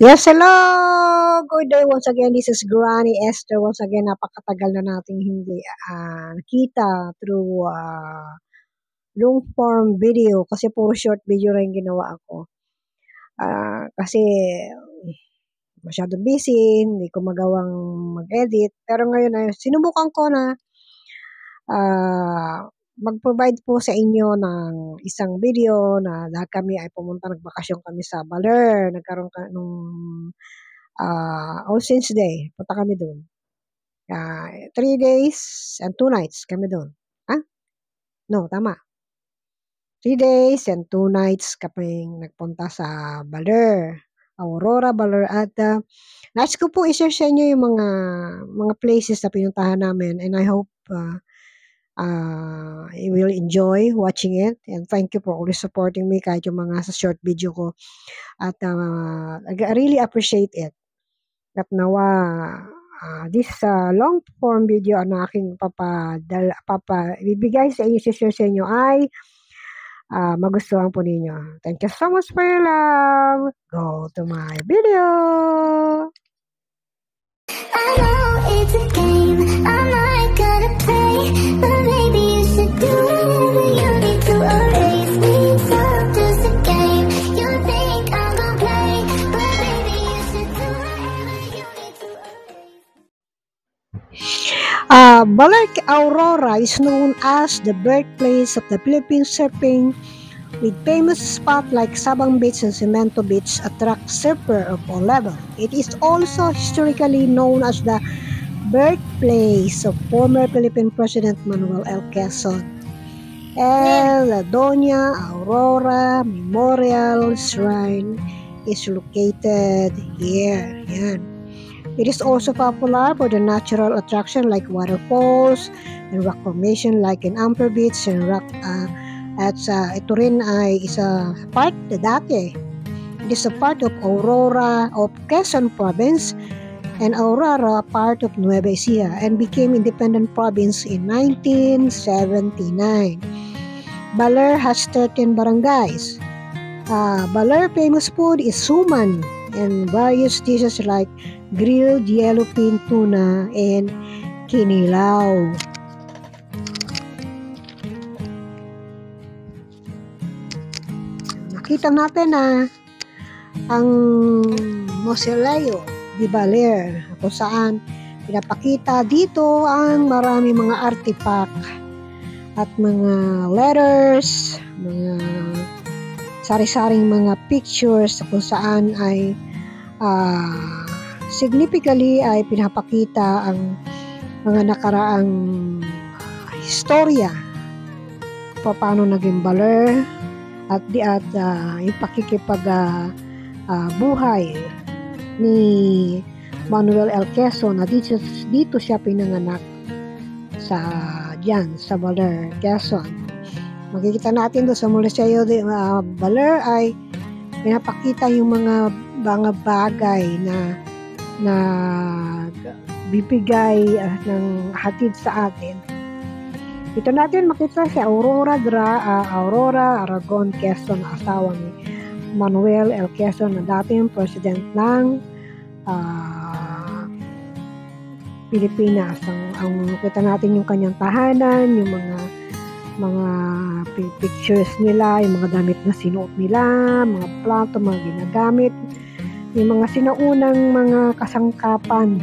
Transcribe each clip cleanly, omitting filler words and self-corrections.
Yes, hello! Good day once again. This is Granny Esther. Once again, napakatagal na nating hindi nakita through long form video kasi puro short video lang yung ginawa ako. Kasi masyadong busy, hindi ko magawang mag-edit. Pero ngayon ay sinubukan ko na mag-provide po sa inyo ng isang video na lahat kami ay pumunta, nagbakasyon kami sa Baler. Nagkaroon ka nung All Saints Day. Punta kami doon. 3 days and 2 nights kami doon. No, tama. 3 days and 2 nights kami nagpunta sa Baler. Aurora, Baler. At nais ko po i-share sa inyo yung mga places na pinuntahan namin. And I hope you will enjoy watching it. And thank you for always supporting me kahit yung mga sa short video ko. At I really appreciate it. At nawa this long form video na aking ibibigay sa inyo, share sa inyo ay magustuhan po ninyo. Thank you so much for your love. Go to my video. I know it's a game, I'm not gonna play, but maybe you should do whatever you need to erase me. It's all just a game, you think I'm gonna play, but maybe you should do whatever you need to erase. Baler, Aurora is known as the birthplace of the Philippine surfing, with famous spots like Sabang Beach and Cemento Beach attract surfers of all levels. It is also historically known as the birthplace of former Philippine President Manuel L. Quezon. El Doña Aurora Memorial Shrine is located here. Yan. It is also popular for the natural attraction like waterfalls and rock formation like in Amper Beach and rock. At ito rin ay isa part dati. It is a part of Aurora of Quezon Province and Aurora part of Nueva Ecija and became independent province in 1979. Baler has 13 barangays. Baler famous food is suman and various dishes like grilled yellowfin tuna and kinilaw. Nakita natin na ang Mausoleo de Baler kung saan pinapakita dito ang marami mga artifact at mga letters, mga sari-saring mga pictures kung saan ay significantly ay pinapakita ang mga nakaraang istorya paano naging Baler at yung buhay ni Manuel L. Quezon na dito siya pinanganak sa Baler, Quezon. Makikita natin doon sa Museo de Baler ay pinapakita yung mga bagay na bibigay ng hatid sa atin. Ito natin makita si Aurora Aragon Quezon, asawa ni Manuel L. Quezon na dating president ng Pilipinas. Ang kita natin yung kanyang tahanan, yung mga pictures nila, yung mga damit na sinuot nila, mga plato, mga ginagamit, yung mga sinaunang mga kasangkapan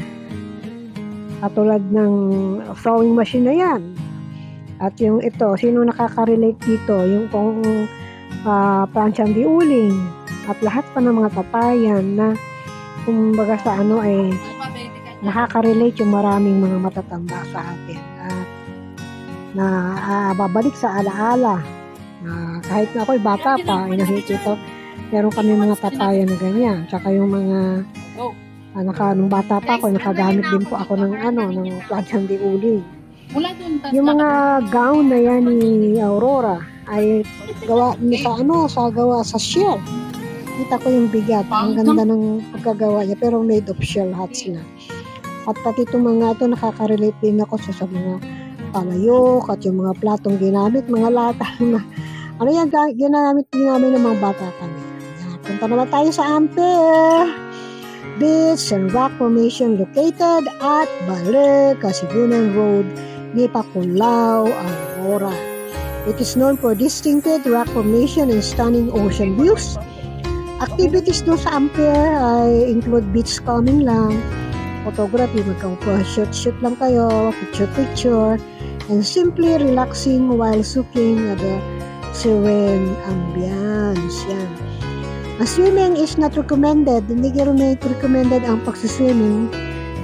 katulad ng sewing machine na yan. At yung ito, sino nakaka-relate dito? Yung kung Pransang di Uling at lahat pa ng mga tatayan na kumbaga sa ay nakaka-relate yung maraming mga matatanda sa atin. At na babalik sa alaala. Kahit na ako'y bata pa, ay nakikita, meron kami mga tatayan na ganyan. Tsaka yung mga nung bata pa ako, nakagamit din po ako ng Pransang di Uling. Yung mga gown na yan ni Aurora ay gawa sa shell. Kita ko yung bigat, ang ganda ng pagkagawa niya, pero made of shell hats na. At pati itong mga ito, nakaka-relate din ako sa mga palayok at yung mga platong ginamit, mga lata na, ginamit ng mga bata kami. Punta naman tayo sa Ampere Beach and Rock Formation located at Baler, Kasibunan Road, Nipakulao, Aurora. It is known for distinctive rock formation and stunning ocean views. Activities doon sa Ampere ay include beach combing lang, photography, magka-shoot lang kayo, picture, and simply relaxing while soaking at the serene ambience. Yan. Swimming is not recommended. Hindi recommended ang pagsiswimming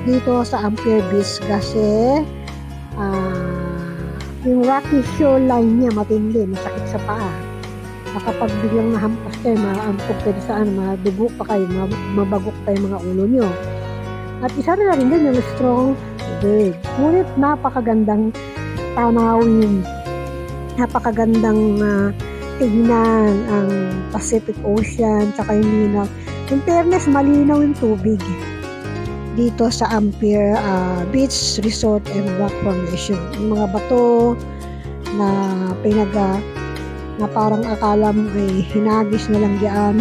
dito sa Ampere Beach kasi yung rocky shoreline niya matindi, masakit sa paa. Kapag biglang nahampas kayo, maampog kayo saan, madugo pa kayo, mabagok pa yung mga ulo nyo. At isa na rin din yung strong wave. Ngunit napakagandang tanawin, napakagandang tignan ang Pacific Ocean, tsaka yung linaw. In fairness, malinaw yung tubig dito sa Ampere Beach Resort and Rock Formation. Yung mga bato na na parang akala mo ay hinagis na lang diyan.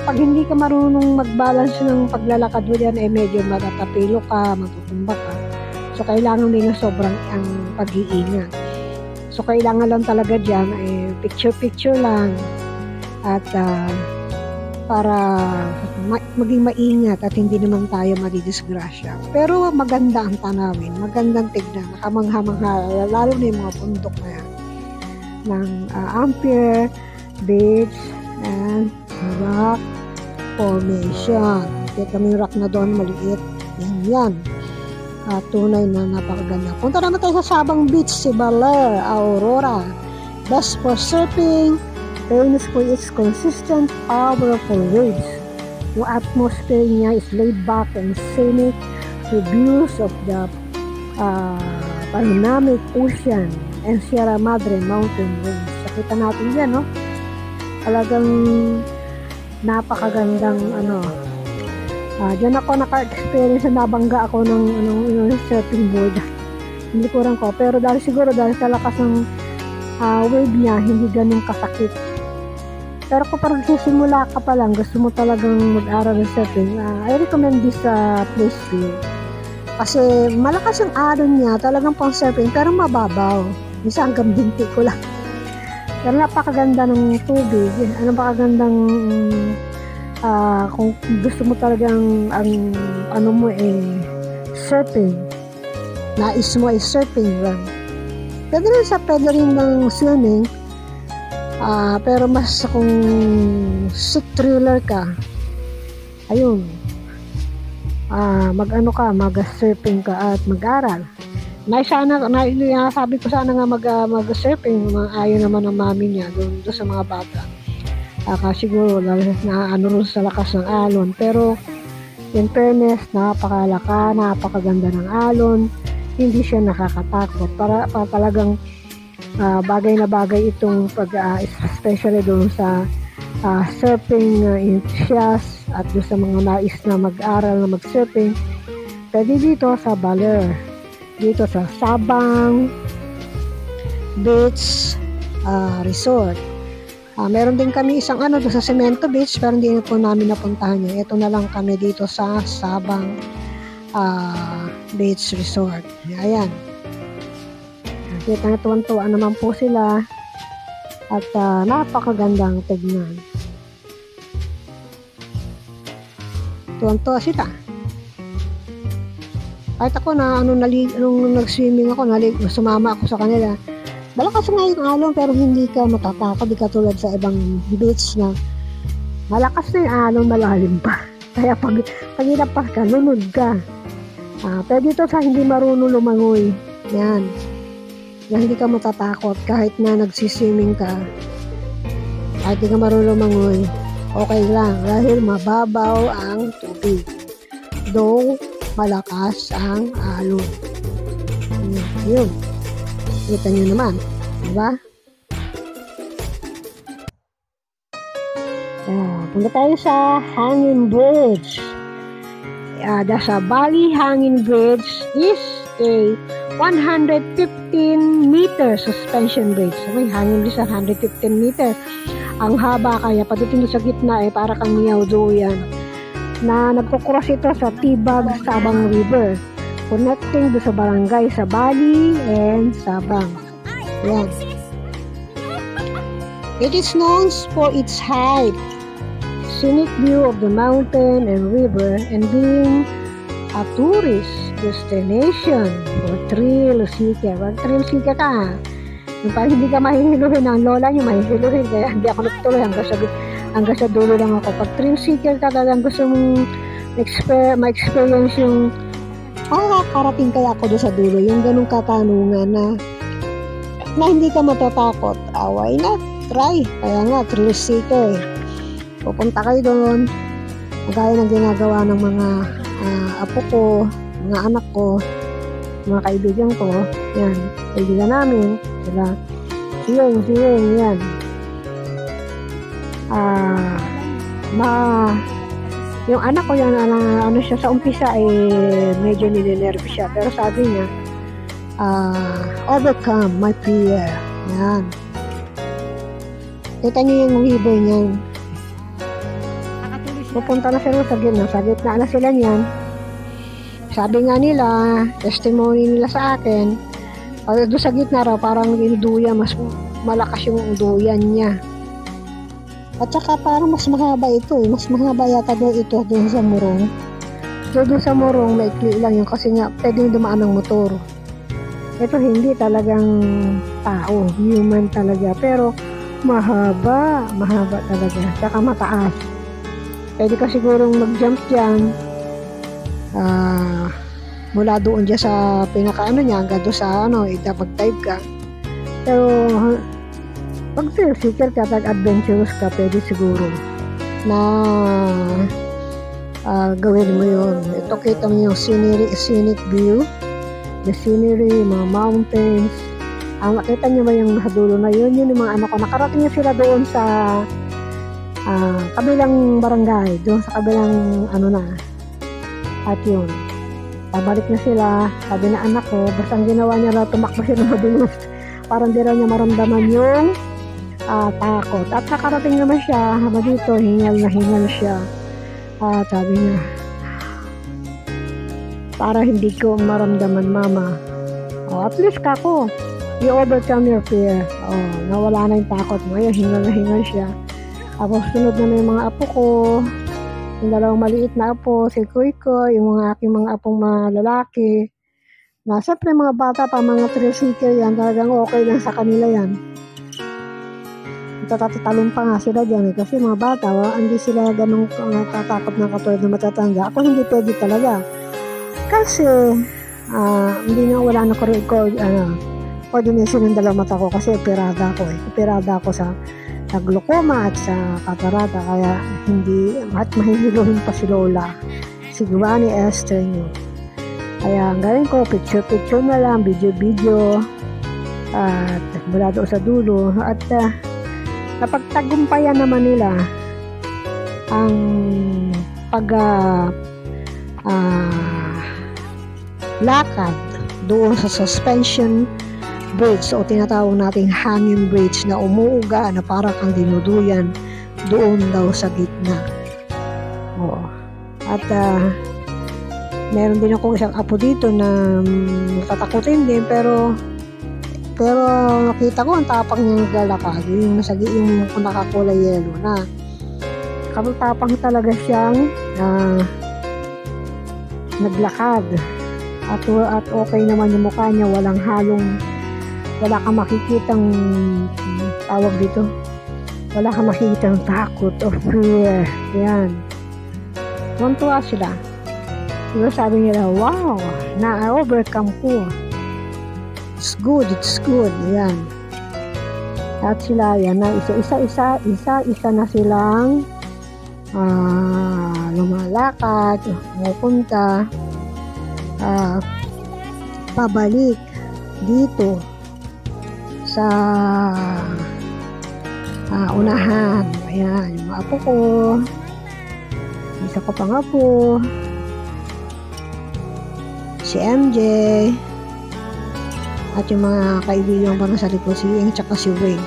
Pag hindi ka marunong mag-balance ng paglalakad mo diyan, medyo matatapilo ka, matutumba ka. So, kailangan din na sobrang ang pag-iingat. So, kailangan lang talaga diyan ay picture lang at para maging maingat at hindi naman tayo madidisgrasya. Pero maganda ang tanawin, magandang tignan, nakamangha-mangha, lalo na yung mga bundok na yan ng Ampere Beach and Rock Formation. Kaya kami rock na doon, maliit. Yan. Tunay na napakaganda. Punta naman tayo sa Sabang Beach, si Baler, Aurora. Best for surfing, famous for its consistent, powerful waves. Yung atmosphere niya is laid back and scenic with views of the panoramic ocean and Sierra Madre mountain range. Nakita natin yan, no? Talagang napakagandang diyan ako naka-experience na nabangga ako ng surfing board. Hindi ko rin ko. Pero dahil sa lakas ng wave niya, hindi ganun kasakit. Pero kapag sisimula ka pa lang, gusto mo talagang mag-aral ng surfing, I recommend this place here. Kasi malakas yung alon niya, talagang pang surfing, pero mababaw. Minsan hanggang binti ko lang. Pero napakaganda ng tubig. Napakagandang kung gusto mo talagang surfing. Nais mo ay surfing lang. Pwede rin ng swimming. Pero mas kung sick thriller ka, ayun, mag-surfing ka at mag-aral. Sabi ko sana nga mag-surfing, ayaw naman ng mami niya doon sa mga bata. Siguro rin sa lakas ng alon. Pero in fairness, napakaganda ng alon. Hindi siya nakakatakot. Para talagang bagay na bagay itong especially doon sa surfing enthusiast at doon sa mga nais na mag-aral na mag-surfing. Pwede dito sa Baler, dito sa Sabang Beach Resort. Meron din kami isang doon sa Cemento Beach, pero hindi po namin napuntahan yun. Ito na lang kami dito sa Sabang Beach Resort. Ayan. Kita na tuwan-tuwa naman po sila at napakagandang tignan. Tuwan-tuwa sila. Kahit ako nung nag-swimming ako, sumama ako sa kanila. Malakas nga yung alon pero hindi ka matatakot, di katulad sa ibang beach na malakas na yung alon, malalim pa. Kaya pag hinapas ka, lunod ka. Pero dito sa hindi marunong lumangoy, yan. Na hindi ka matatakot kahit na nagsiswimming ka. Kahit hindi ka marunong lumangoy, okay lang dahil mababaw ang tubig. Though malakas ang alon. Yun. Kita nyo naman. Diba? Punta tayo sa Hanging Bridge. Sa Bali Hanging Bridge is a 115 meter suspension bridge. May hanging bridge sa 115 meter. Ang haba kaya pagdating doon sa gitna para kang Miao Duyan na nagkukross ito sa Tibag Sabang River, connecting doon sa barangay sa Bali and Sabang. Yan. It is known for its height, scenic view of the mountain and river, and being a tourist destination for thrill seeker. Pag thrill seeker ka, yung parang hindi ka mahihiluhin ng lola nyo, mahihiluhin. Kaya hindi ako nagtuloy hanggang sa dulo lang ako. Pag thrill seeker ka, talagang gusto mong ma-experience yung karating kaya ako doon sa dulo. Yung ganung katanungan na hindi ka matatakot. Why not? Try. Kaya nga, thrill seeker. Pupunta kayo doon. Gaya ng ginagawa ng mga apo ko, mga anak ko, mga kaibigan ko. Yan, kaibigan namin. Sila, siyeng, yan. Yung anak ko yan, ano siya, sa umpisa medyo ninenerve siya. Pero sabi niya, overcome my fear. Yan. Kita niyo yung river niyan. Pupunta na sila sa gitna na sila niyan. Sabi nga nila, testimony nila sa akin, doon sa gitna raw, parang duya, mas malakas yung duyan niya. At saka parang mas mahaba ito mas mahaba yata doon ito doon sa Morong. Doon sa Morong, maikli lang yun kasi nga pwedeng dumaan ng motor. Ito hindi talagang tao, human talaga, pero mahaba talaga, saka mataas. Pwede ka sigurong mag-jump dyan mula doon dyan sa pinakaano niya hanggang doon sa pag-dive ka. Pero pag thrill seeker ka, pag-adventurous ka, pwede siguro na gawin mo yun. Ito kita mo yung scenic view, the scenery, mga mountains. Makita niyo ba yung dulo na yun? Yun yung mga ko. Nakarating sila doon sa kabilang barangay, doon sa kabilang at yun, pabalik na sila. Sabi na anak ko, basta ang ginawa niya raw, tumakbo siya mabilis parang di raw niya maramdaman yung takot. At nakarating naman siya dito, hingal na hingal siya. Sabi niya, para hindi ko maramdaman mama. At least kako, you overcome your fear. Nawala na yung takot mo. Hingal na hingal siya. Tapos sunod na yung mga apo ko, yung dalawang maliit na apo, si Kuiko, yung aking mga apong mga lalaki. Siyempre mga bata pa, mga thrill seeker yan, talagang okay lang sa kanila yan. Tatatalon pa nga sila dyan kasi mga bata, hindi sila ganun tatakot ng katulad na matatanda. Ako hindi pwede talaga. Kasi, hindi na wala na coordination ng dalawang mata ko kasi operada ako Operada ako sa glaucoma at sa katarata, kaya hindi at mahihiluhin pa si Lola, si Granny Esther nyo. Kaya ang gawin ko, picture na lang, video at mula doon sa dulo. At napagtagumpayan naman nila ang lakad doon sa suspension bridge o tinatawag nating hanging bridge na umuuga na para kang dinuduyan doon daw sa gitna. At meron din ako isang apo dito na natatakutin din, pero nakita ko ang tapang niyang naglalakad, yung nakakulay yellow na kapag talaga siyang naglakad at okay naman yung mukha niya, wala kang makikitang tawag dito, wala kang makikitang takot o fear. Yan, tuwa sila. Diba sabi nila, wow, na-overcome ko. It's good. Yan. At sila, yan na isa na silang lumalakad, pupunta, pabalik dito sa unahan. Ayan, yung mga apo ko, isa ko pang apo, si MJ, at yung mga kaibigan pa sa likod, si Ing tsaka si Wayne.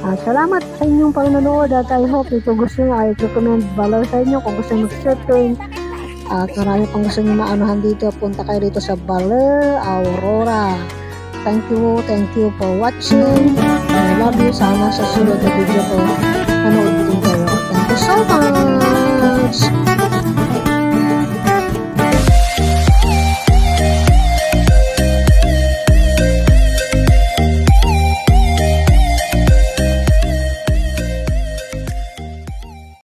Salamat sa inyong panonood at I hope ito gusto nyo ay recommend Baler sa inyo kung gusto nyo mag-surfing. At marami pang gusto nyo maanuhan dito, punta kayo dito sa Baler, Aurora. Thank you for watching. I love you. Sana sa sunod na video ko, manood din kayo.